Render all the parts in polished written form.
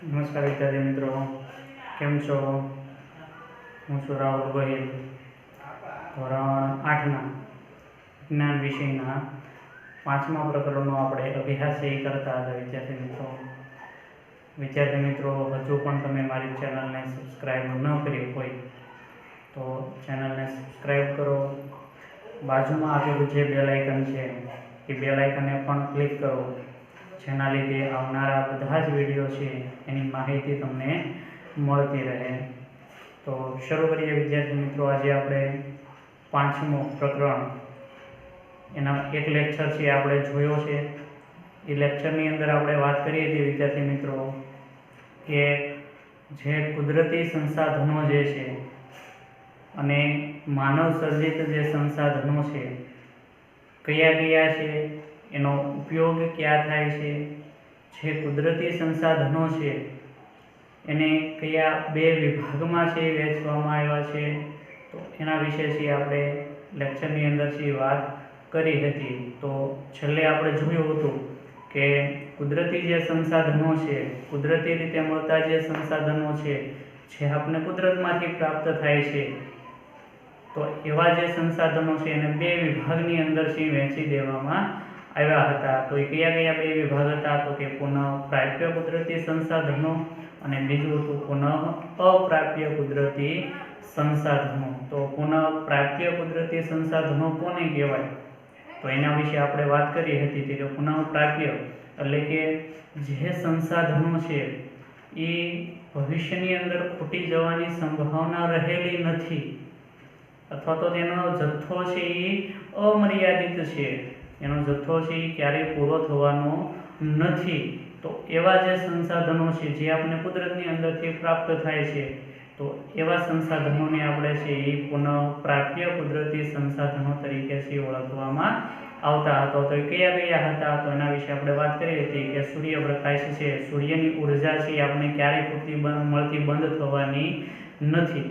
નમસ્કાર વિદ્યાર્થી મિત્રો, કેમ છો? હું છું રાહુલ ગોહિલ, ધોરણ 8ના વિજ્ઞાન વિષયના 5મા પ્રકરણનો આપણે અભ્યાસ કરતા હતા. વિદ્યાર્થી મિત્રો, હજુ પણ તમે મારી ચેનલને સબસ્ક્રાઈબ ન કરી હોય તો ચેનલને સબસ્ક્રાઈબ કરો. બાજુમાં આપેલું જે બેલ આઇકન છે એ બેલ આઇકનને પણ ક્લિક કરો, જેના લીધે આવનારા બધા જ વિડીયો છે એની માહિતી તમને મળતી રહે. તો શરૂ કરીએ વિદ્યાર્થી મિત્રો. આજે આપણે 5મું પ્રકરણ, એના એક લેક્ચર છે આપણે જોયો છે. એ લેક્ચરની અંદર આપણે વાત કરી હતી વિદ્યાર્થી મિત્રો કે જે કુદરતી સંસાધનો જે છે અને માનવ સર્જિત જે સંસાધનો છે કયા કયા છે, એનો ઉપયોગ ક્યાં થાય છે, જે કુદરતી સંસાધનો છે એને કયા બે વિભાગમાં છે વહેંચવામાં આવ્યા છે, તો એના વિશે છે આપણે લેક્ચરની અંદર વાત કરી હતી. તો છેલ્લે આપણે જોયું હતું કે કુદરતી જે સંસાધનો છે, કુદરતી રીતે મળતા જે સંસાધનો છે જે આપણે કુદરતમાંથી પ્રાપ્ત થાય છે, તો એવા જે સંસાધનો છે એને બે વિભાગની અંદર વહેંચી દેવામાં આવ્યા હતા. તો એ કયા કયા બે વિભાગ હતા? તો કે પુનઃ પ્રાપ્ય કુદરતી સંસાધનો અને બીજું હતું પુનઃ અપ્રાપ્ય કુદરતી સંસાધનો. તો પુનઃ પ્રાપ્ય કુદરતી સંસાધનો કોને કહેવાય? તો એના વિશે આપણે વાત કરી હતી કે પુનઃ પ્રાપ્ય એટલે કે જે સંસાધનો છે એ ભવિષ્યની અંદર ખૂટી જવાની સંભાવના રહેલી નથી, અથવા તો તેનો જથ્થો છે એ અમર્યાદિત છે, એનો જથ્થો છે એ ક્યારેય પૂરો થવાનો નથી. તો એવા જે સંસાધનો છે જે આપણે કુદરતની અંદરથી પ્રાપ્ત થાય છે, તો એવા સંસાધનોને આપણે છે એ પુનઃ પ્રાપ્ય કુદરતી સંસાધનો તરીકે ઓળખવામાં આવતા હતા. તો કયા કયા હતા? તો એના વિશે આપણે વાત કરી હતી કે સૂર્યપ્રકાશ છે, સૂર્યની ઉર્જા છે આપણે ક્યારેય પૂરતી મળતી બંધ થવાની નથી.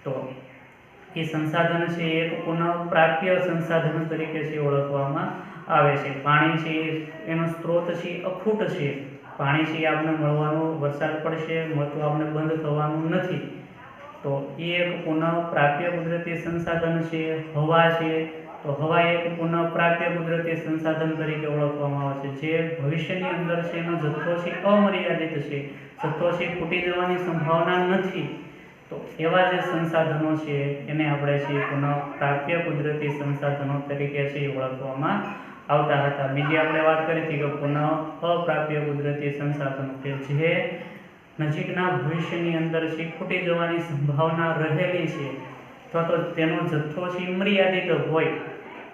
તો એ સંસાધન છે એક પુનઃ પ્રાપ્ય સંસાધન તરીકે ઓળખવામાં આવે છે. પાણી છે એનો સ્ત્રોત છે અખૂટ છે, પાણી છે આપણે મળવાનું, વરસાદ પડશે મળતું આપણે બંધ થવાનું નથી. તો એ એક પુનઃ પ્રાપ્ય કુદરતી સંસાધન છે. હવા છે, તો હવા એક પુનઃ પ્રાપ્ય કુદરતી સંસાધન તરીકે ઓળખવામાં આવે છે. જે ભવિષ્યની અંદર છે એનો જથ્થો છે અમર્યાદિત છે, જથ્થો છે ખૂટી જવાની સંભાવના નથી. તો એવા જે સંસાધનો છે એને આપણે પુનઃ પ્રાપ્ય કુદરતી સંસાધનો તરીકે ઓળખવામાં આવતા હતા. બીજી આપણે વાત કરી હતી કે પુનઃ અપ્રાપ્ય કુદરતી સંસાધનો કે જે નજીકના ભવિષ્યની અંદર ખૂટી જવાની સંભાવના રહેલી છે, અથવા તો તેનો જથ્થો મર્યાદિત હોય,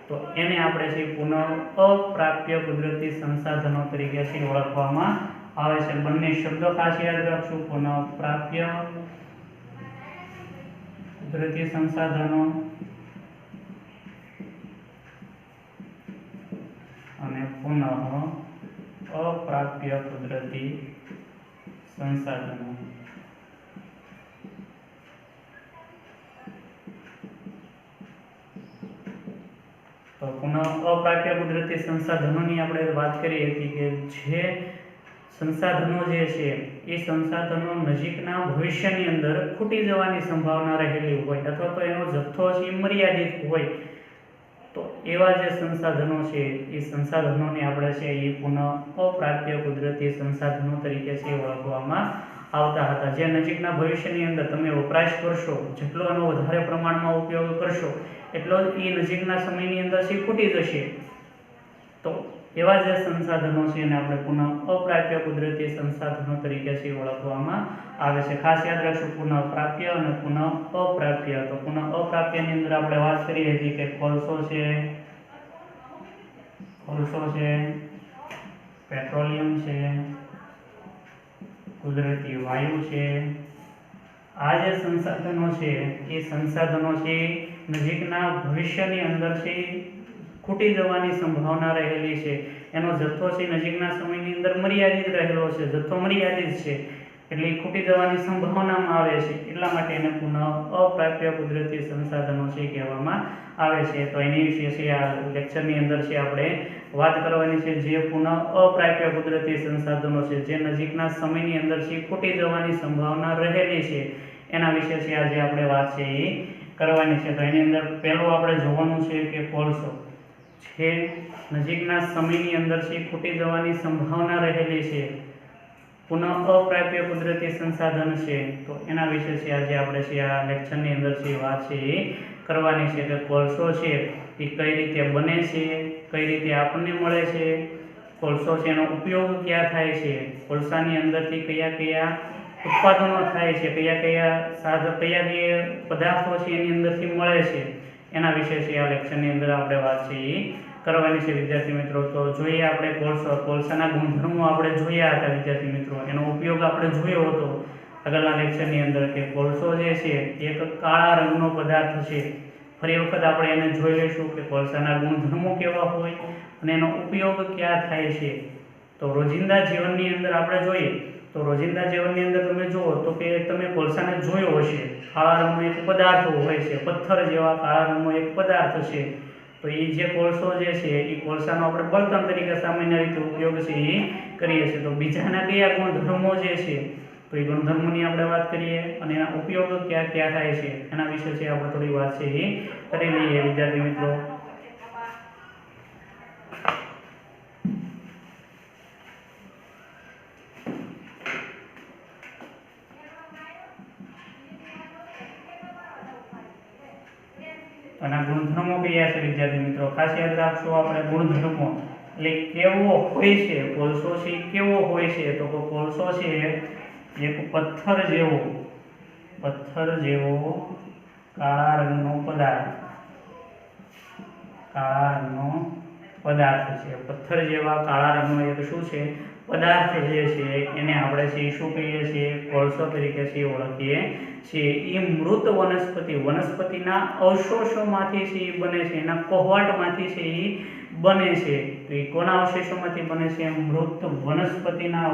તો એને આપણે પુનઃ અપ્રાપ્ય કુદરતી સંસાધનો તરીકે ઓળખવામાં આવે છે. બંને શબ્દો ખાસ યાદ રાખશું, પુનઃ પ્રાપ્ય કુદરતી સંસાધનો અને પુનઃ અપ્રાપ્ય કુદરતી સંસાધનો. તો પુનઃ અપ્રાપ્ય કુદરતી સંસાધનોની આપણે વાત કરી હતી કે જે સંસાધનો જે છે એ સંસાધનો નજીકના ભવિષ્યની અંદર ખૂટી જવાની સંભાવના રહેલી હોય, અથવા તો એનો જથ્થો મર્યાદિત હોય, તો એવા જે સંસાધનો છે એ સંસાધનોને આપણે એ પુનઃ અપ્રાપ્ય કુદરતી સંસાધનો તરીકે ઓળખવામાં આવતા હતા. જે નજીકના ભવિષ્યની અંદર તમે વપરાશ કરશો, જેટલો એનો વધારે પ્રમાણમાં ઉપયોગ કરશો એટલો જ એ નજીકના સમયની અંદર ખૂટી જશે. તો એવા જે સંસાધનો છે એને આપણે પુનઃ અપ્રાપ્ય કુદરતી સંસાધનો તરીકે ઓળખવામાં આવે છે. ખાસ યાદ રાખશું પુનઃ પ્રાપ્ય અને પુનઃ અપ્રાપ્ય. તો પુનઃ અપ્રાપ્યની અંદર આપણે વાત કરી હતી કે કોલસો છે, પેટ્રોલિયમ છે, કુદરતી વાયુ છે. આ જે સંસાધનો છે એ સંસાધનો છે નજીકના ભવિષ્યની અંદર ખૂટી જવાની સંભાવના રહેલી છે. એનો જથ્થો નજીકના સમયની અંદર મર્યાદિત રહેલો છે, જથ્થો મર્યાદિત છે. એટલે એ ખૂટી જવાની સંભાવનામાં આવે છે, એટલા માટે એને પુનઃ અપ્રાપ્ય કુદરતી સંસાધનો છે કહેવામાં આવે છે. તો એની વિશે છે આ લેક્ચરની અંદર છે આપણે વાત કરવાની છે, જે પુનઃ અપ્રાપ્ય કુદરતી સંસાધનો છે, જે નજીકના સમયની અંદર છે ખૂટી જવાની સંભાવના રહેલી છે, એના વિશે છે આજે આપણે વાત છે એ કરવાની છે. તો એની અંદર પહેલું આપણે જોવાનું છે કે કોલસો છે નજીકના સમયની અંદર છે ખૂટી જવાની સંભાવના રહેલી છે, પુનઃ અપ્રાપ્ય કુદરતી સંસાધન છે. તો એના વિશે છે આજે આપણે છે આ લેક્ચરની અંદર છે વાત છે એ કરવાની છે કે કોલસો છે એ કઈ રીતે બને છે, કઈ રીતે આપણને મળે છે, કોલસો છે એનો ઉપયોગ ક્યાં થાય છે, કોલસાની અંદરથી કયા કયા ઉત્પાદનો થાય છે, કયા કયા પદાર્થો છે એની અંદરથી મળે છે, એના વિશે છે આ લેક્ચરની અંદર આપણે વાત છે એ કરવાની છે વિદ્યાર્થી મિત્રો. તો જોઈએ આપણે કોલસાના ગુણધર્મો આપણે જોયા હતા વિદ્યાર્થી મિત્રો, એનો ઉપયોગ આપણે જોયો હતો આગળના લેક્ચરની અંદર કે કોલસો જે છે એક કાળા રંગનો પદાર્થ છે. ફરી વખત આપણે એને જોઈ લઈશું કે કોલસાના ગુણધર્મો કેવા હોય અને એનો ઉપયોગ ક્યાં થાય છે. તો રોજિંદા જીવનની અંદર આપણે જોઈએ તો રોજિંદા જીવનની અંદર તમે જુઓ તો કે તમે કોલસાને જોયો હશે, કાળા રંગનો એક પદાર્થ હોય છે, પથ્થર જેવા કાળા રંગનો એક પદાર્થ છે. તો એ જે કોલસો જે છે એ કોલસાનો આપણે બળતણ તરીકે સામાન્ય રીતે ઉપયોગ છે એ કરીએ છીએ. તો બીજાના કયા ગુણધર્મો જે છે તો એ ગુણધર્મોની આપણે વાત કરીએ અને એના ઉપયોગ ક્યાં ક્યાં થાય છે એના વિશે છે આપણે થોડી વાત છે એ કરી લઈએ વિદ્યાર્થી મિત્રો. અને ગુણધર્મો કયા છે વિદ્યાર્થી મિત્રો, ખાસ યાદ રાખશો આપણે ગુણધર્મો એટલે કેવો હોય છે કોલસો છે, કેવો હોય છે તો કોલસો છે એક પથ્થર જેવો કાળા રંગનો પદાર્થ છે. પથ્થર જેવા કાળા રંગનો એક શું છે પદાર્થ જે છે એને આપણે છે શું કહીએ છીએ, કોલસો તરીકે છે ઓળખીએ છીએ. એ મૃત વનસ્પતિના અવશેષોમાંથી છે એ બને છે, એના કોહવાટમાંથી છે એ બને છે. તો એ કોના અવશેષોમાંથી બને છે, મૃત વનસ્પતિના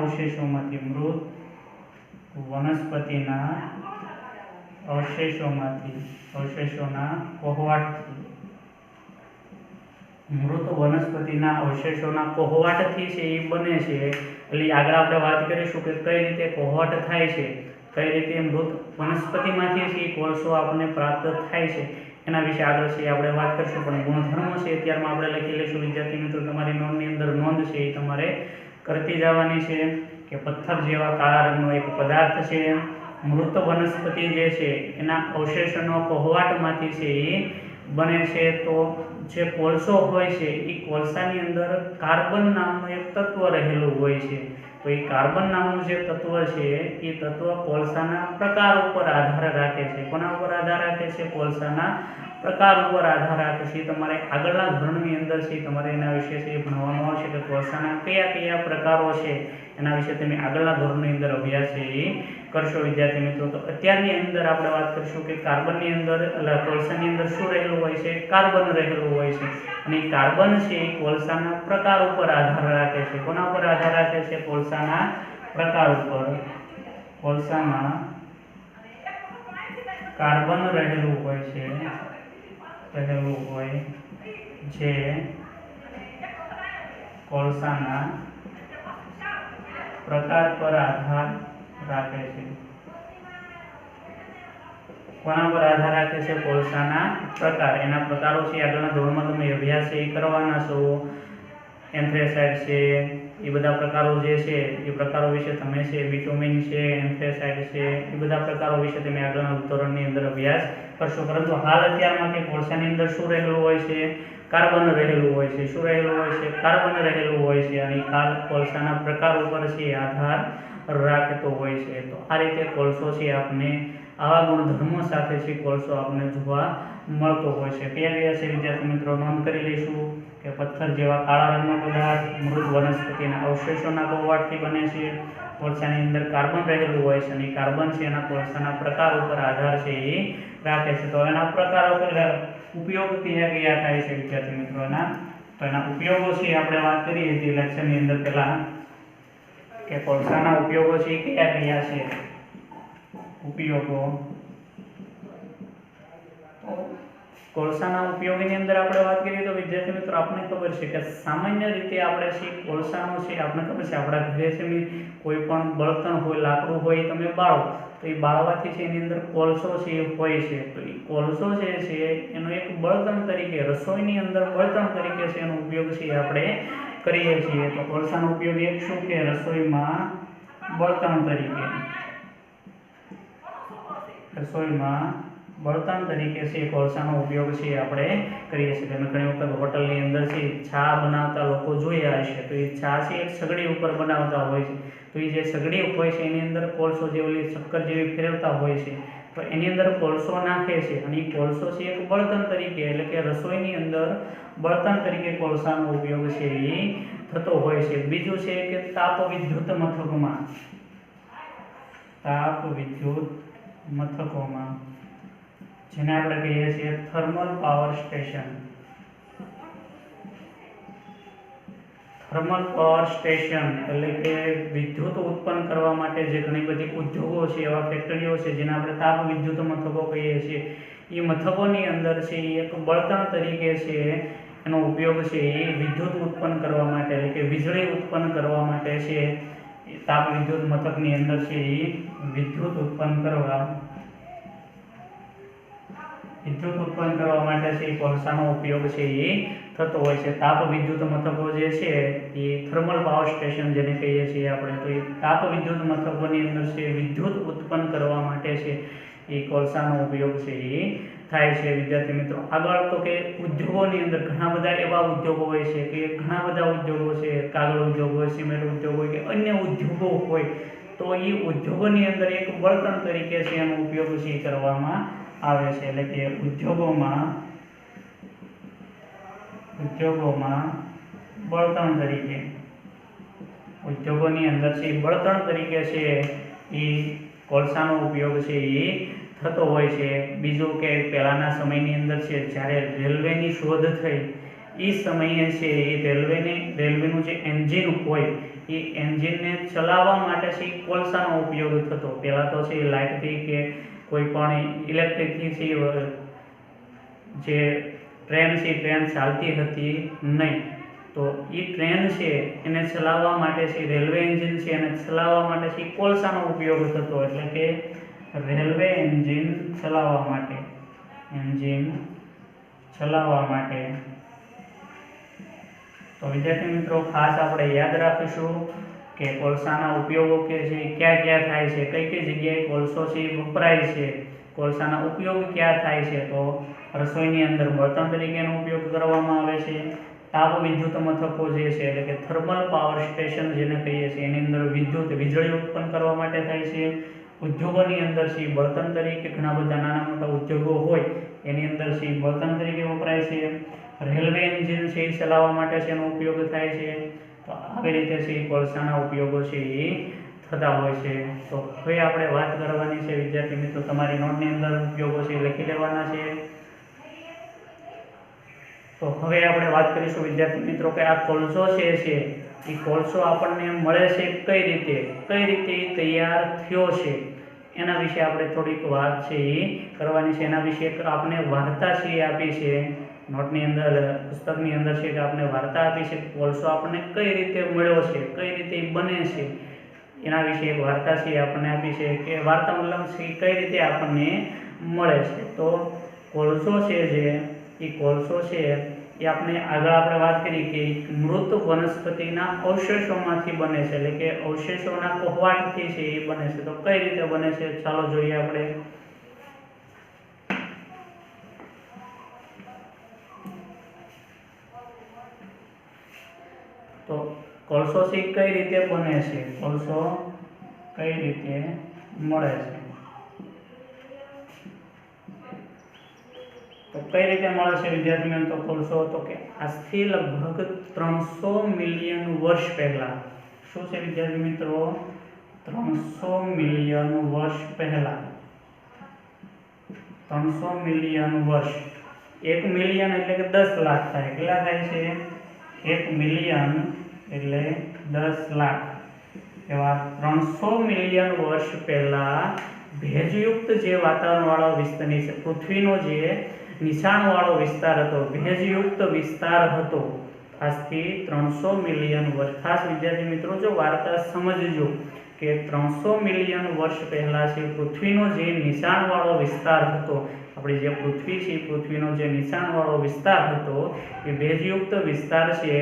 અવશેષોના કોહવાટથી, મૃત વનસ્પતિના અવશેષોના કોહવાટથી છે એ બને છે. એટલે આગળ આપણે વાત કરીશું કે કઈ રીતે કોહવાટ થાય છે, કઈ રીતે મૃત વનસ્પતિમાંથી છે કોલસો આપણને પ્રાપ્ત થાય છે, એના વિશે આગળ છે આપણે વાત કરીશું. પણ ગુણધર્મો છે અત્યારમાં આપણે લખી લઈશું વિદ્યાર્થી મિત્રો, તમારી નોંધની અંદર નોંધ છે એ તમારે કરતી જવાની છે કે પથ્થર જેવા કાળા રંગનો એક પદાર્થ છે, મૃત વનસ્પતિ જે છે એના અવશેષોનો કોહવાટમાંથી છે એ બને છે. તો જે કોલસો હોય છે એ કોલસાની અંદર કાર્બન નામનું એક તત્વ રહેલું હોય છે. તો એ કાર્બન નામનું જે તત્વ છે એ તત્વ કોલસાના પ્રકાર ઉપર આધાર રાખે છે. કોના ઉપર આધાર રાખે છે, કોલસાના પ્રકાર ઉપર આધાર રાખે છે. તમારે આગળના ધોરણની અંદર છે તમારે એના વિશે છે ભણવાનું આવશે કે કોલસાના કયા કયા પ્રકારો છે, એના વિશે તમે આગળના ધોરણની અંદર અભ્યાસ છે એ કરશો વિદ્યાર્થી મિત્રો. તો અત્યારની અંદર આપણે વાત કરીશું કે કાર્બનની અંદર કોલસાની અંદર શું રહેલું હોય છે, કાર્બન રહેલું હોય છે. અને કાર્બન છે એ કોલસાના પ્રકાર ઉપર આધાર રાખે છે. કોના ઉપર આધાર રાખે છે, કોલસાના પ્રકાર ઉપર. કોલસામાં કાર્બન રહેલું હોય છે, જે કોલસાના પ્રકાર પર આધાર રાખે છે. કોના પર આધાર રાખે છે, કોલસાના પ્રકાર. એના પ્રકારો છે આગળના ધોરણમાં તમે અભ્યાસ એ કરવાના છો. એન્થ્રેસાઇટ છે એ બધા પ્રકારો જે છે એ પ્રકારો વિશે તમે છે, વિટામિન છે, એન્થ્રેસાઇટ છે, એ બધા પ્રકારો વિશે તમે આગળના ધોરણની અંદર અભ્યાસ કરશો. પરંતુ હાલ અત્યારમાં કે કોલસાની અંદર શું રહેલું હોય છે, કાર્બન રહેલું હોય છે. શું રહેલું હોય છે, કાર્બન રહેલું હોય છે. અને કોલસાના પ્રકાર ઉપર છે આધાર રાખતો હોય છે. તો આ રીતે કોલસો છે આપણે આવા ગુણધર્મો સાથે છે કોલસો આપણને જોવા મળતો હોય છે. કયા કયા છે વિદ્યાર્થી મિત્રો, નોંધ કરી લઈશું કે પથ્થર જેવા કાળા રંગનો પદાર્થ મૃત વનસ્પતિના અવશેષોના કોહવાટથી બને છે. કોલસાની અંદર કાર્બન રહેલું હોય છે અને કાર્બન છે એના કોલસાના પ્રકાર ઉપર આધાર છે એ રાખે છે. તો એના પ્રકારો ઉપયોગ કયા કયા થાય છે વિદ્યાર્થી મિત્રો, તો એના ઉપયોગો છે આપણે વાત કરીએ છીએ લેક્ચરની અંદર પહેલા કે કોલસાના ઉપયોગો છે એ કયા કયા છે ઉપયોગો। કોલસાના ઉપયોગની અંદર આપણે વાત કરીએ તો વિદ્યાર્થી મિત્રો આપણને ખબર છે કે સામાન્ય રીતે આપણે છે કોલસાનો છે આપણને ખબર છે આપણા ઘરે છે કોઈ પણ બળતણ હોય લાકડું હોય તમે બાળો તો એ બાળવાથી છે એની અંદર કોલસો છે એ હોય છે તો એ કોલસો જે છે એનો એક બળતણ તરીકે રસોઈની અંદર બળતણ તરીકે છે એનો ઉપયોગ છે એ આપણે કરીએ છીએ। તો કોલસાનો ઉપયોગ એક શું કે રસોઈમાં બળતણ તરીકે છે કોલસાનો ઉપયોગ છે આપણે કરીએ છીએ। તમે ઘણી વખત હોટલની અંદર છે ચા બનાવતા લોકો જોયા હશે તો એ ચા છે એક સગડી ઉપર બનાવતા હોય છે તો એ જે સગડી હોય છે એની અંદર કોલસો જે ઓલી શક્કર જેવી ફેરવતા હોય છે તો એની અંદર કોલસો નાખે છે અને એ કોલસો છે એક બળતણ તરીકે એટલે કે રસોઈની અંદર બળતણ તરીકે કોલસાનો ઉપયોગ છે એ થતો હોય છે। બીજું છે કે તાપ વિદ્યુત મથકોમાં જેને આપણે કહીએ છીએ થર્મલ પાવર સ્ટેશન એટલે કે વિદ્યુત ઉત્પન્ન કરવા માટે જે ઘણી બધી ઉદ્યોગો છે એવા ફેક્ટરીઓ છે જેને આપણે તાપ વિદ્યુત મથકો કહીએ છીએ એ મથકોની અંદર છે એ એક બળતણ તરીકે છે એનો ઉપયોગ છે એ વિદ્યુત ઉત્પન્ન કરવા માટે એટલે કે વીજળી ઉત્પન્ન કરવા માટે છે તાપ વિદ્યુત મથકની અંદર છે એ વિદ્યુત ઉત્પન્ન કરવા માટે છે કોલસાનો ઉપયોગ છે એ થતો હોય છે। તાપ વિદ્યુત મથકો જે છે એ થર્મલ પાવર સ્ટેશન જેને કહીએ છીએ આપણે તો એ તાપ વિદ્યુત મથકોની અંદર છે વિદ્યુત ઉત્પન્ન કરવા માટે છે એ કોલસાનો ઉપયોગ છે એ થાય છે। વિદ્યાર્થી મિત્રો આગળ તો કે ઉદ્યોગોની અંદર ઘણા બધા એવા ઉદ્યોગો હોય છે કે ઘણા બધા ઉદ્યોગો છે કાગળ ઉદ્યોગ હોય સિમેન્ટ ઉદ્યોગ હોય કે અન્ય ઉદ્યોગો હોય તો એ ઉદ્યોગોની અંદર એક બળતણ તરીકે છે એનો ઉપયોગ છે કરવામાં આવે છે એટલે કે ઉદ્યોગોમાં બળતણ તરીકે ઉદ્યોગોની અંદર છે બળતણ તરીકે છે એ કોલસાનો ઉપયોગ છે એ થતો હોય છે। બીજું કે પહેલાના સમયની અંદર છે જ્યારે રેલવેની શોધ થઈ એ સમયે છે એ રેલવેનું જે એન્જિન હોય એ એન્જિનને ચલાવવા માટે છે કોલસાનો ઉપયોગ થતો। પહેલાં તો છે લાઇટથી કે કોઈ પણ ઇલેક્ટ્રિકથી છે જે ટ્રેન ચાલતી હતી નહીં તો એ ટ્રેન છે એને ચલાવવા માટે છે રેલવે એન્જિન છે એને ચલાવવા માટે છે કોલસાનો ઉપયોગ થતો એટલે કે રેલવે એન્જિન ચલાવવા માટે તો વિદ્યાર્થી મિત્રો ખાસ આપણે યાદ રાખીશું કે કોલસાના ઉપયોગો કે છે ક્યાં ક્યાં થાય છે કઈ કઈ જગ્યાએ કોલસો છે વપરાય છે કોલસાના ઉપયોગ ક્યાં થાય છે તો રસોઈની અંદર બળતણ તરીકેનો ઉપયોગ કરવામાં આવે છે। તાપ વિદ્યુત મથકો જે છે એટલે કે થર્મલ પાવર સ્ટેશન જેને કહીએ છીએ એની અંદર વીજળી ઉત્પન્ન કરવા માટે થાય છે। ઉદ્યોગોની અંદર છે બળતણ તરીકે ઘણા બધા નાના મોટા ઉદ્યોગો હોય એની અંદર છે બળતણ તરીકે વપરાય છે। રેલવે એન્જિન છે એ ચલાવવા માટે છે એનો ઉપયોગ થાય છે। તો આવી રીતે છે કોલસાના ઉપયોગો છે એ થતા હોય છે। તો હવે આપણે વાત કરવાની છે વિદ્યાર્થી મિત્રો તમારી નોટની અંદર ઉપયોગો છે લખી લેવાના છે। તો હવે આપણે વાત કરીશું વિદ્યાર્થી મિત્રો કે આ કોલસો છે એ કોલસો આપણને મળે છે કઈ રીતે તૈયાર થયો છે એના વિશે આપણે થોડીક વાત છે એ કરવાની છે। એના વિશે આપણે વાર્તા છે એ આપી છે નોટની અંદર પુસ્તકની અંદર છે કે આપણે વાર્તા આપી છે કોલસો આપણને કઈ રીતે મળ્યો છે કઈ રીતે બને છે એના વિશે એક વાર્તા છે આપણને આપી છે કે વાર્તા મતલબ છે કઈ રીતે આપણને મળે છે। તો કોલસો છે જે એ કોલસો છે એ આપણે આગળ આપણે વાત કરી કે મૃત વનસ્પતિના અવશેષોમાંથી બને છે એટલે કે અવશેષોના કોહવાટથી છે એ બને છે। તો કઈ રીતે બને છે ચાલો જોઈએ આપણે। તો કોલસો છે કઈ રીતે બને છે કોલસો કઈ રીતે મળે છે તો કઈ રીતે મળે છે વિદ્યાર્થી મિત્રો કોલસો તો કે આજથી લગભગ 300 મિલિયન વર્ષ પહેલા શું છે વિદ્યાર્થી મિત્રો 300 મિલિયન વર્ષ પહેલા 300 મિલિયન વર્ષ 1 મિલિયન એટલે કે 10 લાખ થાય કેટલા થાય છે 1 મિલિયન એટલે 10 લાખ એવા 300 મિલિયન વર્ષ પહેલા ભેજયુક્ત જે વાતાવરણવાળો વિસ્તારની છે, પૃથ્વીનો જે નીચાણવાળો વિસ્તાર હતો, ભેજયુક્ત વિસ્તાર હતો, આજથી 300 મિલિયન વર્ષ. ખાસ વિદ્યાર્થી મિત્રો જો વાર્તા સમજજો કે 300 મિલિયન વર્ષ પહેલા છે પૃથ્વીનો જે નીચાણવાળો વિસ્તાર હતો, આપણી જે પૃથ્વી છે પૃથ્વીનો જે નીચાણવાળો વિસ્તાર હતો એ ભેજયુક્ત વિસ્તાર છે.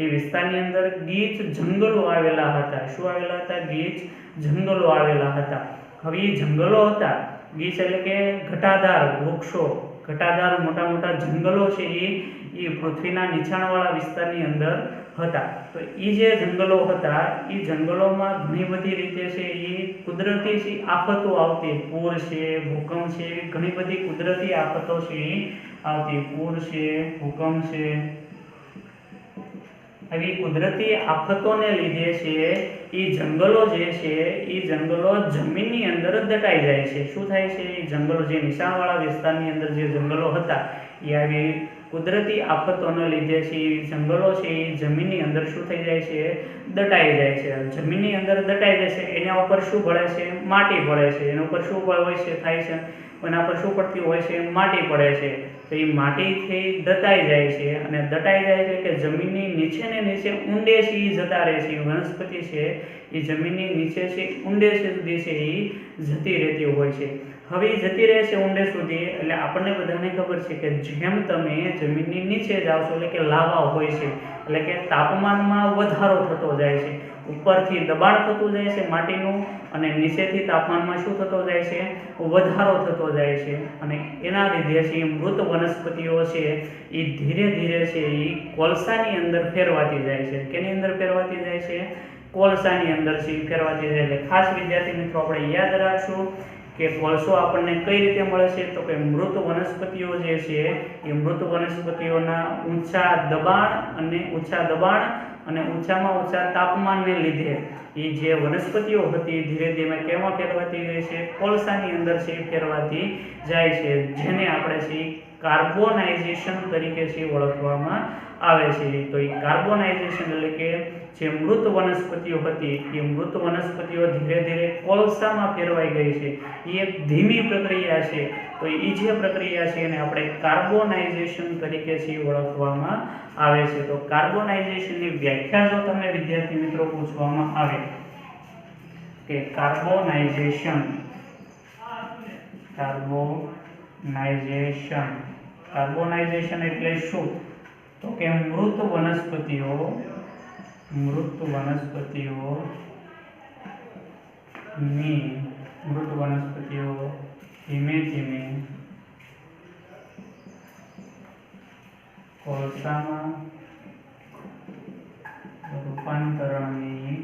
એ વિસ્તારની અંદર ગીચ જંગલો આવેલા હતા. શું આવેલા હતા? ગીચ જંગલો આવેલા હતા. હવે એ જંગલો હતા, ગીચ એટલે કે ઘટાદાર વૃક્ષો, ઘટાદાર મોટા મોટા જંગલો છે એ પૃથ્વીના નીચાણવાળા વિસ્તારની અંદર હતા. તો એ જે જંગલો હતા એ જંગલોમાં ઘણી બધી રીતે છે એ કુદરતી છે આફતો આવતી, પૂર છે, ભૂકંપ છે, એવી ઘણી બધી કુદરતી આફતો છે આવતી. પૂર છે, ભૂકંપ છે, આવી કુદરતી આફતોને લીધે છે એ જંગલો જે છે એ જંગલો જમીનની અંદર દટાઈ જાય છે. શું થાય છે? એ જંગલો જે નીચાણવાળા વિસ્તારની અંદર જે જંગલો હતા એ આવી કુદરતી આફતોને લીધે છે એ જંગલો છે એ જમીનની અંદર શું થઈ જાય છે? દટાઈ જાય છે. જમીનની અંદર દટાઈ જાય છે, એના ઉપર શું પડે છે? માટી પડે છે. એના ઉપર શું હોય છે? થાય છે એના પર શું પડતી હોય છે? માટી પડે છે. તો એ માટીથી દટાઈ જાય છે, અને દટાઈ જાય એટલે કે જમીનની નીચે ને નીચે ઊંડે છે એ જતા રહે છે. વનસ્પતિ છે એ જમીનની નીચે છે ઊંડે સુધી છે એ જતી રહેતી હોય છે. હવે એ જતી રહે છે ઊંડે સુધી, એટલે આપણને બધાને ખબર છે કે જેમ તમે જમીનની નીચે જાઓ છો એટલે કે લાવા હોય છે, એટલે કે તાપમાનમાં વધારો થતો જાય છે. ઉપરથી દબાણ થતું જાય છે માટીનું, અને નીચેથી તાપમાનમાં શું થતો જાય છે? વધારો થતો જાય છે. અને એના લીધે છે મૃત વનસ્પતિઓ છે એ ધીરે ધીરે છે એ કોલસાની અંદર ફેરવાતી જાય છે. કેની અંદર ફેરવાતી જાય છે? કોલસાની અંદર છે એ ફેરવાતી જાય. એટલે ખાસ વિદ્યાર્થી મિત્રો આપણે યાદ રાખશું કે કોલસો આપણને કઈ રીતે મળે છે? તો કે મૃત વનસ્પતિઓ જે છે એ મૃત વનસ્પતિઓના ઊંચા દબાણ અને ઊંચામાં ઊંચા તાપમાનને લીધે એ જે વનસ્પતિઓ હતી ધીરે ધીરે કેમાં ફેરવાતી ગઈ છે? કોલસાની અંદર છે ફેરવાતી જાય છે, જેને આપણે છે કાર્બોનાઇઝેશન તરીકે છે ઓળખવામાં આવે છે. તો એ કાર્બોનાઇઝેશન એટલે કે જે મૃત વનસ્પતિઓ હતી એ મૃત વનસ્પતિઓ ધીરે ધીરે કોલસામાં ફેરવાઈ ગઈ છે. એ એક ધીમી પ્રક્રિયા છે. તો એ જે પ્રક્રિયા છે એને આપણે કાર્બોનાઇઝેશન તરીકે છે ઓળખવામાં આવે છે. તો કાર્બોનાઇઝેશનની વ્યાખ્યા જો તમને વિદ્યાર્થી મિત્રો પૂછવામાં આવે કે કાર્બોનાઇઝેશન એટલે શું? તો કે મૃત વનસ્પતિઓ ધીમે ધીમે કોલસામાં રૂપાંતરણની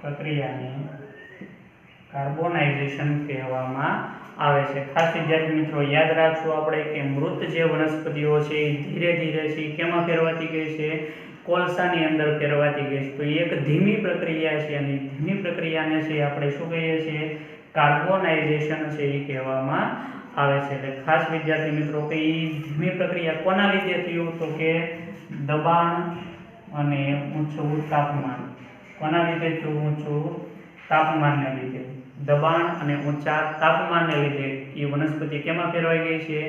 પ્રક્રિયાને કાર્બોનાઇઝેશન કહેવામાં આવે છે. ખાસ વિદ્યાર્થી મિત્રો યાદ રાખશું આપણે કે મૃત જે વનસ્પતિઓ છે એ ધીરે ધીરે છે કેમાં ફેરવાતી ગઈ છે? કોલસાની અંદર ફેરવાતી ગઈ છે. તો એક ધીમી પ્રક્રિયા છે, અને ધીમી પ્રક્રિયાને છે આપણે શું કહીએ છીએ? કાર્બોનાઇઝેશન છે એ કહેવામાં આવે છે. એટલે ખાસ વિદ્યાર્થી મિત્રો કે એ ધીમી પ્રક્રિયા કોના લીધે થયું? તો કે દબાણ અને ઊંચું તાપમાન. કોના લીધે થયું? ઊંચું તાપમાનને લીધે. દબાણ અને ઊંચા તાપમાનને લીધે એ વનસ્પતિ કેમાં ફેરવાઈ ગઈ છે?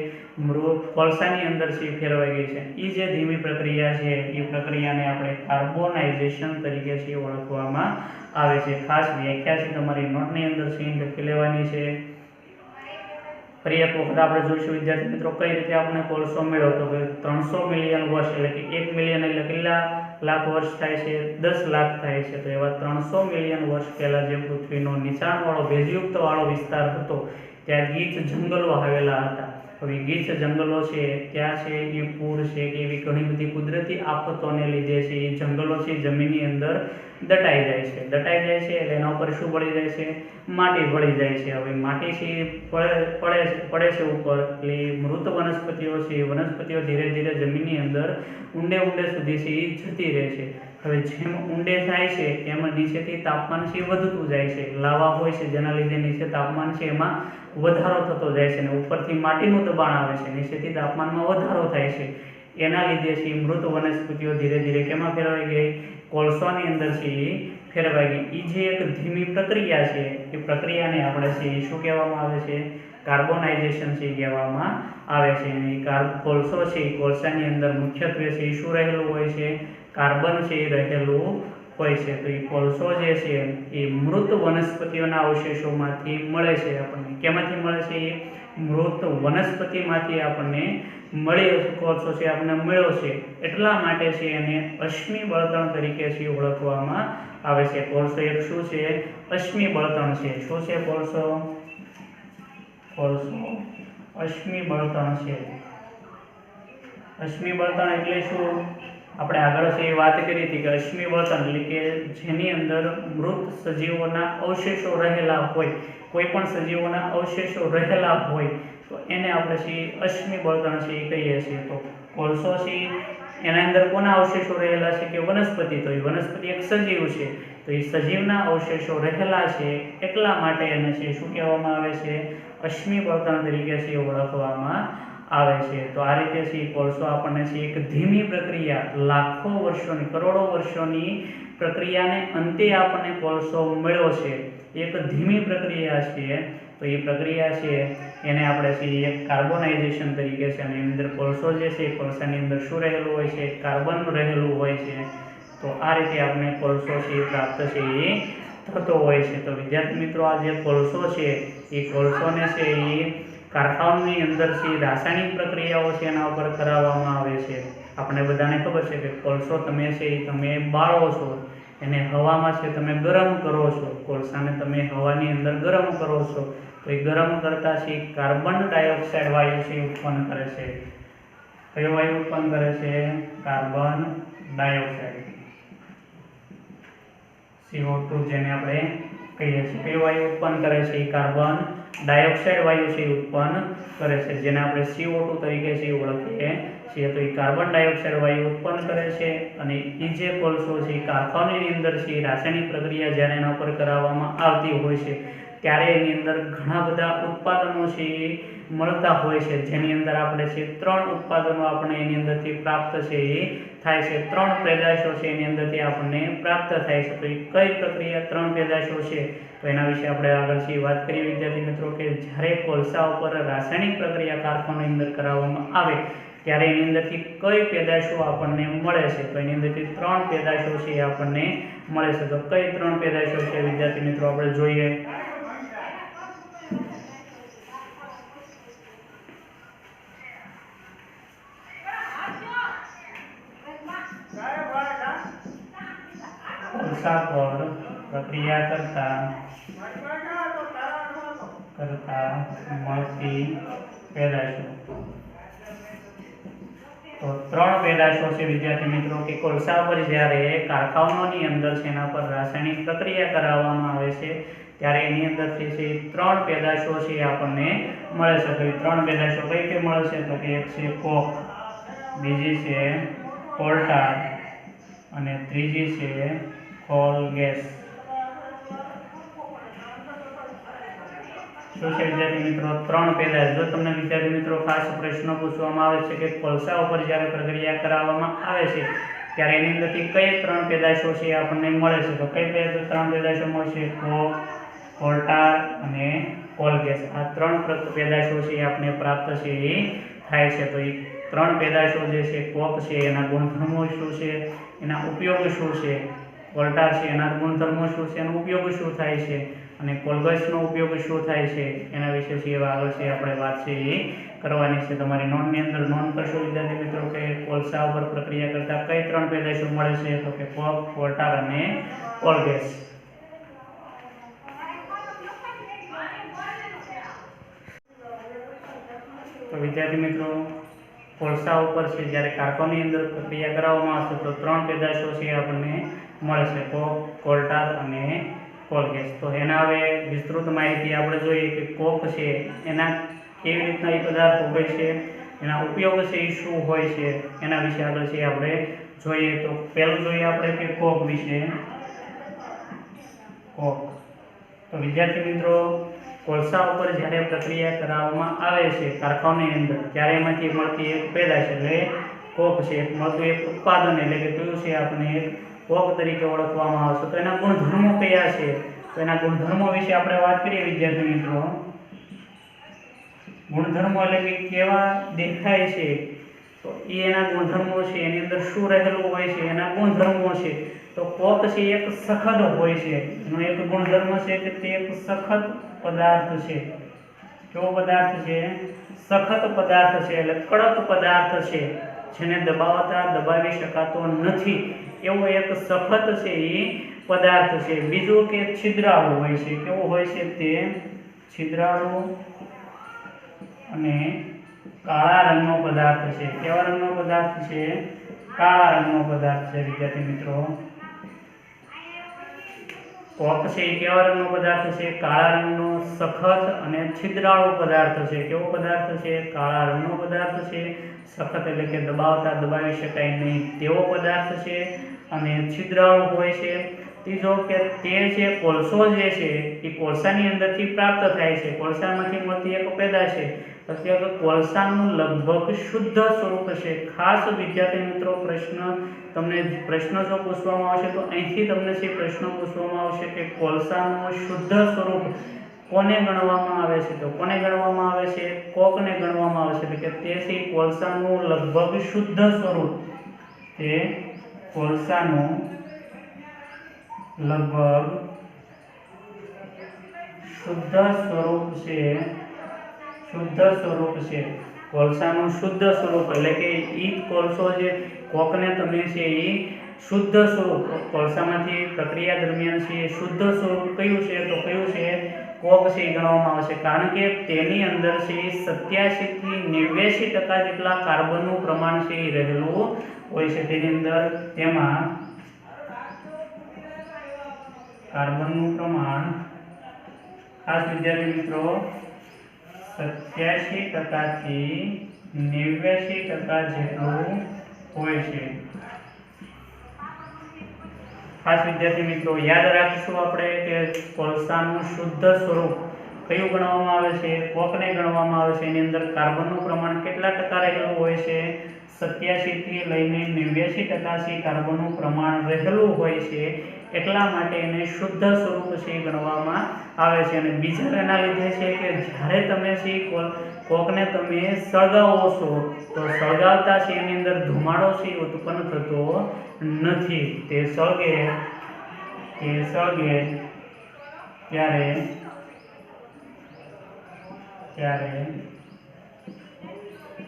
કોલસાની અંદર છે ફેરવાઈ ગઈ છે. એ જે ધીમી પ્રક્રિયા છે એ પ્રક્રિયાને આપણે કાર્બોનાઇઝેશન તરીકે છે ઓળખવામાં આવે છે. ખાસ વ્યાખ્યા છે તમારી નોટની અંદર છે લખી લેવાની છે. ફરી એક વખત આપણે જોઈશું વિદ્યાર્થી મિત્રો કઈ રીતે આપણે કોલસો મેળવ્યો. તો કે 300 મિલિયન વર્ષ એટલે કે 1 મિલિયન એટલે કેટલા લાખ વર્ષ થાય છે? 10 લાખ થાય છે. તો એવા 300 મિલિયન વર્ષ પહેલા જે પૃથ્વીનો નીચાણવાળો ભેજયુક્ત વાળો વિસ્તાર હતો ત્યાં ગીચ જંગલો આવેલા હતા. હવે ગીચ જંગલો છે ત્યાં છે એ પૂર છે કે એવી ઘણી બધી કુદરતી આફતોને લીધે છે એ જંગલો છે જમીનની અંદર દટાઈ જાય છે. એટલે એના ઉપર શું પડી જાય છે? માટી પડી જાય છે. હવે માટી છે પડે છે ઉપર, એટલે મૃત વનસ્પતિઓ છે એ વનસ્પતિઓ ધીરે ધીરે જમીનની અંદર ઊંડે સુધી છે એ જતી રહે છે. હવે જેમ ઊંડે થાય છે એમ નીચેથી તાપમાન છે વધતું જાય છે. લાવા હોય છે જેના લીધે નીચે તાપમાન છે એમાં વધારો થતો જાય છે, અને ઉપરથી માટીનું દબાણ આવે છે, નીચેથી તાપમાનમાં વધારો થાય છે. એના લીધે છે મૃત વનસ્પતિઓ ધીરે ધીરે કેમાં ફેરવાઈ ગઈ? કોલસાની અંદર છે એ ફેરવાઈ ગઈ. એ જે એક ધીમી પ્રક્રિયા છે એ પ્રક્રિયાને આપણે છે એ શું કહેવામાં આવે છે? કાર્બોનાઇઝેશન છે કહેવામાં આવે છે. અને કોલસો છે એ કોલસાની અંદર મુખ્યત્વે છે એ શું રહેલું હોય છે? કાર્બન છે એ રહેલું હોય છે. તો એ કોલસો જે છે એ મૃત વનસ્પતિઓના અવશેષોમાંથી મળે છે આપણને. કેમાંથી મળે છે? એ મૃત વનસ્પતિમાંથી આપણને કોલસો છે આપણને મળ્યો છે. એટલા માટે છે એને અશ્મિ બળતણ તરીકે છે ઓળખવામાં આવે છે. કોલસો એક શું છે? અશ્મિ બળતણ છે. શું છે કોલસો? કોલસો અશ્મિ બળતણ છે. અશ્મિ બળતણ એટલે શું? આપણે આગળ છે એ વાત કરી હતી કે અશ્મિ બળતણ એટલે કે જેની અંદર મૃત સજીવોના અવશેષો રહેલા હોય, કોઈ પણ સજીવોના અવશેષો રહેલા હોય તો એને આપણે છે અશ્મિ બળતણ છે એ કહીએ છીએ. તો કોલસો છે એના અંદર કોના અવશેષો રહેલા છે? કે વનસ્પતિ. તો એ વનસ્પતિ એક સજીવ છે, તો એ સજીવના અવશેષો રહેલા છે એટલા માટે એને છે શું કહેવામાં આવે છે? અશ્મિ બળતણ તરીકે છે ઓળખવામાં આવે છે. તો આ રીતે છે કોલસો આપણને છે એક ધીમી પ્રક્રિયા, લાખો વર્ષોની, કરોડો વર્ષોની પ્રક્રિયાને અંતે આપણને કોલસો મળ્યો છે. એક ધીમી પ્રક્રિયા છે. તો એ પ્રક્રિયા છે એને આપણે છે એક કાર્બોનાઇઝેશન તરીકે છે. અને એની અંદર કોલસો જે છે કોલસાની અંદર શું રહેલું હોય છે? કાર્બન રહેલું હોય છે. તો આ રીતે આપણે કોલસો છે પ્રાપ્ત છે એ થતો હોય છે. તો વિદ્યાર્થી મિત્રો, આ જે કોલસો છે એ કોલસોને છે એ કારખાનાની અંદર છે રાસાયણિક પ્રક્રિયાઓ છે એના ઉપર કરાવવામાં આવે છે. આપણે બધાને ખબર છે કે કોલસો તમે છે એ તમે બાળો છો, એને હવામાં છે તમે ગરમ કરો છો. કોલસાને તમે હવાની અંદર ગરમ કરો છો તો એ ગરમ કરતા છે કાર્બન ડાયોક્સાઇડ વાયુ છે ઉત્પન્ન કરે છે. કયો વાયુ ઉત્પન્ન કરે છે? કાર્બન ડાયોક્સાઇડ, CO2 જેને આપણે કહીએ છીએ. કયો વાયુ ઉત્પન્ન કરે છે? એ કાર્બન ડાયોક્સાઇડ વાયુ છે ઉત્પન્ન કરે છે, જેને આપણે CO2 તરીકે છે ઓળખીએ છીએ. તો એ કાર્બન ડાયોક્સાઇડ વાયુ ઉત્પન્ન કરે છે. અને એ જે કોલસો છે એ કારખાનાની અંદર છે રાસાયણિક પ્રક્રિયા જ્યારે એના ઉપર કરાવવામાં આવતી હોય છે ત્યારે એની અંદર ઘણા બધા ઉત્પાદનો છે એ મળતા હોય છે, જેની અંદર આપણે છે 3 ઉત્પાદનો આપણે એની અંદરથી પ્રાપ્ત છે એ થાય છે. 3 પેદાશો છે એની અંદરથી આપણને પ્રાપ્ત થાય છે. તો એ કઈ પ્રક્રિયા 3 પેદાશો છે તો એના વિશે આપણે આગળ છે વાત કરીએ વિદ્યાર્થી મિત્રો કે જ્યારે કોલસા ઉપર રાસાયણિક પ્રક્રિયા કારખાનાની અંદર કરાવવામાં આવે ત્યારે એની અંદરથી કઈ પેદાશો આપણને મળે છે? તો એની અંદરથી 3 પેદાશો છે એ આપણને મળે છે. તો કઈ 3 પેદાશો છે વિદ્યાર્થી મિત્રો આપણે જોઈએ. કોલસા પર પ્રક્રિયા કરતા મળતી પેદાશો. તો 3 પેદાશો છે વિદ્યાર્થી મિત્રો કે કોલસા પર જ્યારે કારખાનાઓની અંદર છે એના પર રાસાયણિક પ્રક્રિયા કરાવવામાં આવે છે ત્યારે એની અંદરથી છે 3 પેદાશો છે આપણને મળે છે. તો એ 3 પેદાશો કઈ કઈ મળે છે? તો કે એક છે કોક, બીજી છે કોલ ટાર અને ત્રીજી છે કોલ ગેસ. શું છે વિદ્યાર્થી મિત્રો? 3 પેદાશ. જો તમને વિદ્યાર્થી મિત્રો ખાસ પ્રશ્ન પૂછવામાં આવે છે કે કોલસા ઉપર જ્યારે પ્રક્રિયા કરાવવામાં આવે છે ત્યારે એની અંદરથી કઈ 3 પેદાશો છે આપણને મળે છે? તો કઈ 3 પેદાશો મળશે? કોક, કોલ ટાર અને કોલ ગેસ. આ 3 પેદાશો છે આપણે પ્રાપ્ત છે એ થાય છે. તો એ 3 પેદાશો જે છે કોક છે એના ગુણધર્મો શું છે, એના ઉપયોગ શું છે, કોલ ટાર છે એના ગુણધર્મો શું છે, એનો ઉપયોગ શું થાય છે, અને કોલગેસનો ઉપયોગ શું થાય છે એના વિશે છે આગળ છે આપણે વાત છે એ કરવાની છે. તમારી નોંધની અંદર નોંધ કરશો વિદ્યાર્થી મિત્રો કે કોલસા ઉપર પ્રક્રિયા કરતા કઈ 3 પેદાશો મળે છે? તો કે કોક, કોલ ટાર અને કોલગેસ. તો વિદ્યાર્થી મિત્રો, કોલસા ઉપર છે જ્યારે કારખાનાની અંદર પ્રક્રિયા કરાવવામાં આવશે તો 3 પેદાશો છે આપણને મળે છે, કોક, કોલ ટાર અને કોલ ગેસ. તો એના હવે વિસ્તૃત માહિતી આપણે જોઈએ કે કોક છે એના કેવી રીતના એ પદાર્થ હોય છે, એના ઉપયોગ છે એ શું હોય છે એના વિશે આગળ છે આપણે જોઈએ. તો પહેલું જોઈએ આપણે કે કોક વિશે. કોક. તો વિદ્યાર્થી મિત્રો, કોલસા ઉપર જ્યારે પ્રક્રિયા કરાવવામાં આવે છે કારખાનાની અંદર ત્યારે એમાંથી મળતી એક પેદાશ એટલે કોક છે, એક મળતું એક ઉત્પાદન એટલે કે કયું છે આપણે એક કોક તરીકે ઓળખવામાં આવે છે. તો એના ગુણધર્મો કયા છે? તો એના ગુણધર્મો વિશે આપણે વાત કરીએ વિદ્યાર્થી મિત્રો. ગુણધર્મો એટલે કે કેવા દેખાય છે, તો એ એના ગુણધર્મો છે. એની અંદર શું રહેલું હોય છે, એના ગુણધર્મો છે. તો કોક છે એક સખત હોય છે. એનો એક ગુણધર્મ છે કે તે એક સખત પદાર્થ છે. કેવો પદાર્થ છે? સખત પદાર્થ છે, એટલે કડક પદાર્થ છે, જેને દબાવી શકાતો નથી એવો એક સખત છે એ પદાર્થ છે. બીજું કે છિદ્રાળુ હોય છે. કેવો હોય છે? તે છિદ્રાળુ અને કાળા રંગનો પદાર્થ છે. કેવા રંગનો પદાર્થ છે? કાળા રંગનો પદાર્થ છે વિદ્યાર્થી મિત્રો. કોક છે એ કેવા રંગનો પદાર્થ છે? કાળા રંગનો, સખત અને છિદ્રાળુ પદાર્થ છે. કેવો પદાર્થ છે? કાળા રંગનો પદાર્થ છે. સખત એટલે કે દબાવી શકાય નહીં તેવો પદાર્થ છે અને છિદ્રાળુ હોય છે. ત્રીજો કે તે જે કોલસો જે છે એ કોલસાની અંદરથી પ્રાપ્ત થાય છે. કોલસામાંથી મળતી એક પેદાશ છે. પછી હવે કોલસાનું લગભગ શુદ્ધ સ્વરૂપ છે. ખાસ વિદ્યાર્થી મિત્રો તમને પ્રશ્ન જો પૂછવામાં આવશે તો અહીંથી તમને જે પ્રશ્ન પૂછવામાં આવશે કે કોલસાનું શુદ્ધ સ્વરૂપ કોને ગણવામાં આવે છે? તો કોને ગણવામાં આવે છે? કોકને ગણવામાં આવે છે. એટલે કે તે છે કોલસાનું લગભગ શુદ્ધ સ્વરૂપ. તે કોલસાનું લગભગ શુદ્ધ સ્વરૂપ છે. શુદ્ધ સ્વરૂપ છે કોલસાનું શુદ્ધ સ્વરૂપ એટલે કે ઈ કોલસો જે કોકને તમે છે એ શુદ્ધ સ્વરૂપ કોલસામાંથી પ્રક્રિયા દરમિયાન છે એ શુદ્ધ સ્વરૂપ કયું છે? તો કયું છે? કોક છે એ ગણવામાં આવે છે. કારણ કે તેની અંદર છે 87 થી 89% જેટલા કાર્બનનું પ્રમાણ છે એ રહેલું હોય છે. તેની અંદર તેમાં કાર્બનનું પ્રમાણ ખાસ વિદ્યાર્થી મિત્રો 87% થી 89% જેટલું હોય છે. ખાસ વિદ્યાર્થી મિત્રો યાદ રાખીશું આપણે કે કોલસાનું શુદ્ધ સ્વરૂપ કયું ગણવામાં આવે છે? કોકને ગણવામાં આવે છે. એની અંદર કાર્બનનું પ્રમાણ કેટલા ટકા રહેલું હોય છે? 87 થી લઈને 89% કાર્બનનું પ્રમાણ રહેલું હોય છે. એટલા માટે એને શુદ્ધ સ્વરૂપ છે ગણવામાં આવે છે. અને બીજા એના લીધે છે કે જ્યારે તમે છે કોકને તમે સળગાવો છો તો સળગાવતા છે એની અંદર ધુમાડો છે ઉત્પન્ન થતો નથી. તે સળગે ત્યારે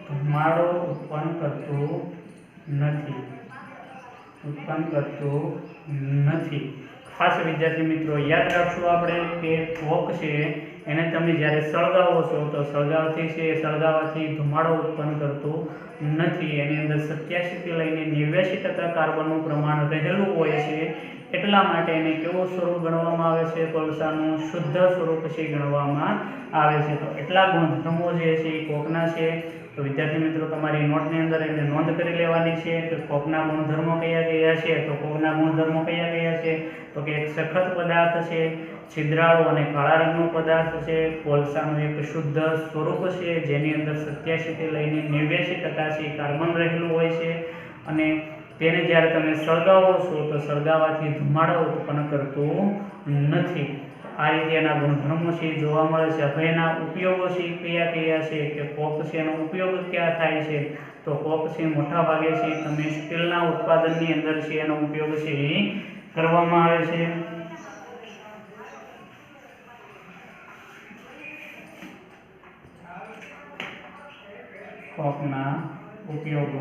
ધુમાડો ઉત્પન્ન કરતું નથી. ખાસ વિદ્યાર્થી મિત્રો યાદ રાખશું આપણે કે કોક છે એને તમે જ્યારે સળગાવો છો તો સળગાવવાથી ધુમાડો ઉત્પન્ન કરતું નથી. એની અંદર 87 થી લઈને 89% કાર્બનનું પ્રમાણ રહેલું હોય છે. એટલા માટે એને કેવું સ્વરૂપ ગણવામાં આવે છે? કોલસાનું શુદ્ધ સ્વરૂપ છે ગણવામાં આવે છે. તો એટલા ગુણધર્મો જે છે એ કોકના છે. તો વિદ્યાર્થી મિત્રો તમારી નોટની અંદર એને નોંધ કરી લેવાની છે કે કોકના ગુણધર્મો કયા છે. તો કોકના ગુણધર્મો કયા છે? તો કે એક સખત પદાર્થ છે, છિદ્રાળુ અને કાળા રંગનો પદાર્થ છે, કોલસાનું એક શુદ્ધ સ્વરૂપ છે જેની અંદર 87 થી લઈને 89% છે કાર્બન રહેલું હોય છે અને તેને જ્યારે તમે સળગાવો છો તો સળગાવવાથી ધુમાડો ઉત્પન્ન કરતું નથી. આ રીતે એના ગુણધર્મો છે જોવા મળે છે. હવે એના ઉપયોગો છે કયા છે કે કોક છે એનો ઉપયોગ ક્યાં થાય છે? તો કોક છે મોટા ભાગે છે તમે સ્ટીલના ઉત્પાદનની અંદર છે એનો ઉપયોગ છે એ કરવામાં આવે છે. કોકના ઉપયોગો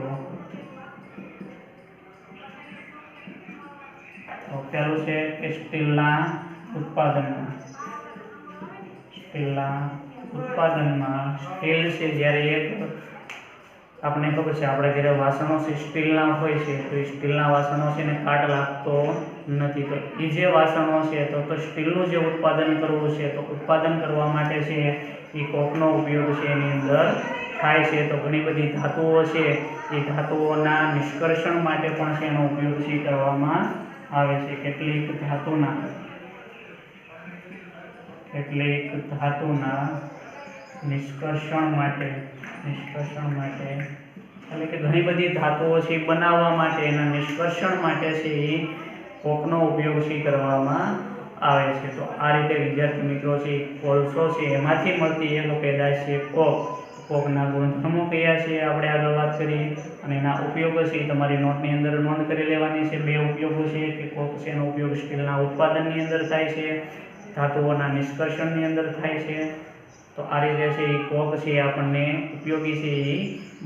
પહેલું છે કે સ્ટીલના ઉત્પાદનમાં સ્ટીલ છે જ્યારે એક આપણે ખબર છે આપણા ઘરે વાસણો છે સ્ટીલના હોય છે તો એ સ્ટીલના વાસણો છે ને કાટ લાગતો નથી. તો એ જે વાસણો છે તો સ્ટીલનું જે ઉત્પાદન કરવું છે તો ઉત્પાદન કરવા માટે છે એ કોકનો ઉપયોગ છે એની અંદર થાય છે. તો ઘણી બધી ધાતુઓ છે એ ધાતુઓના નિષ્કર્ષણ માટે પણ છે એનો ઉપયોગ છે કરવામાં આવે છે. કેટલીક ધાતુના નિષ્કર્ષણ માટે એટલે કે ઘણી બધી ધાતુઓ છે એ બનાવવા માટે, એના નિષ્કર્ષણ માટે છે એ કોકનો ઉપયોગ છે કરવામાં આવે છે. તો આ રીતે વિદ્યાર્થી મિત્રો છે કોલસો છે એમાંથી મળતી એક પેદાશ છે કોક. કોકના ગુણધર્મો કયા છે આપણે આગળ વાત કરી, અને એના ઉપયોગો છે તમારી નોટની અંદર નોંધ કરી લેવાની છે. 2 ઉપયોગો છે કે કોક છે એનો ઉપયોગ સ્ટીલના ઉત્પાદનની અંદર થાય છે, ધાતુઓના નિષ્કર્ષણની અંદર થાય છે. તો આ રીતે છે એ કોક છે આપણને ઉપયોગી છે એ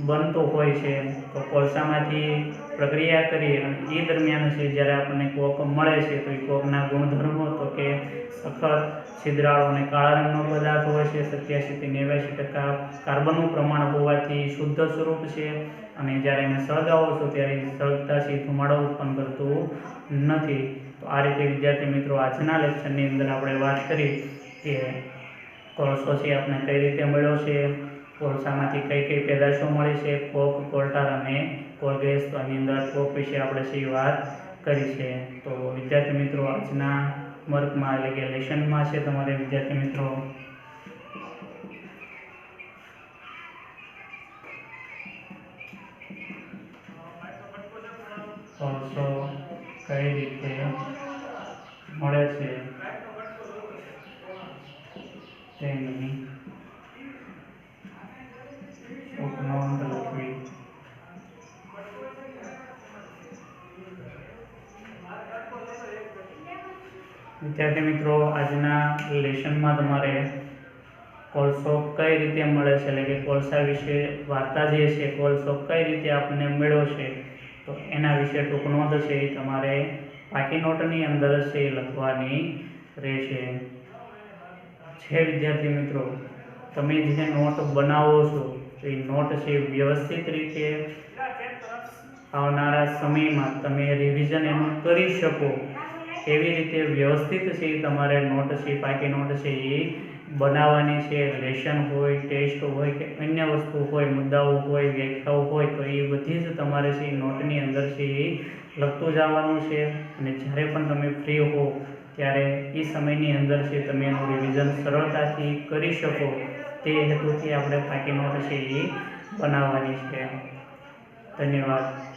બનતો હોય છે. તો કોલસામાંથી પ્રક્રિયા કરી અને એ દરમિયાન છે જ્યારે આપણને કોક મળે છે તો એ કોકના ગુણધર્મો તો કે સખત, છિદ્રાળુ અને કાળા રંગનો પદાર્થ હોય છે. 87 થી 89% કાર્બનનું પ્રમાણ હોવાથી શુદ્ધ સ્વરૂપ છે, અને જ્યારે એને સળગાવો છો ત્યારે સળગતાથી ધુમાડો ઉત્પન્ન કરતું નથી. તો આ રીતે વિદ્યાર્થી મિત્રો આજના લેક્ચરની અંદર આપણે વાત કરી કે કોલસો છે આપણે કઈ રીતે મળ્યો છે, કોલસામાંથી કઈ કઈ પેદાશો મળી છે, કોક, કોલટાર અને કોલગેસ. તો આની અંદર કોક વિશે આપણે સી વાત કરી છે. તો વિદ્યાર્થી મિત્રો આજના વર્કમાં એટલે કે લેસનમાં છે તમારે વિદ્યાર્થી મિત્રો કોલસો કઈ રીતે મળે છે તેની નોંધ લખવી. વિદ્યાર્થી મિત્રો આજના લેસનમાં તમારે કોલસો કઈ રીતે મળે છે એટલે કે કોલસા વિશે વાર્તા જે છે, કોલસો કઈ રીતે આપણને મળ્યો છે તો એના વિશે ટૂંક નોંધ છે એ તમારે પાકી નોટની અંદર છે લખવાની રહેશે. વિદ્યાર્થી મિત્રો તમે જે નોટ બનાવો છો તો એ નોટ છે વ્યવસ્થિત રીતે આવનારા સમયમાં તમે રિવિઝન એનું કરી શકો એવી રીતે વ્યવસ્થિત છે તમારે નોટ છે, પાકી નોટ છે એ બનાવવાની છે. લેશન હોય, ટેસ્ટ હોય કે અન્ય વસ્તુ હોય, મુદ્દાઓ હોય, વ્યાખ્યાઓ હોય તો એ બધી જ તમારે છે નોટની અંદર છે એ લખતું જવાનું છે. અને જ્યારે પણ તમે ફ્રી હો ત્યારે એ સમયની અંદર છે તમે એનું રિવિઝન સરળતાથી કરી શકો તે હેતુથી આપણે પાકી નોટ છે એ બનાવવાની છે. ધન્યવાદ.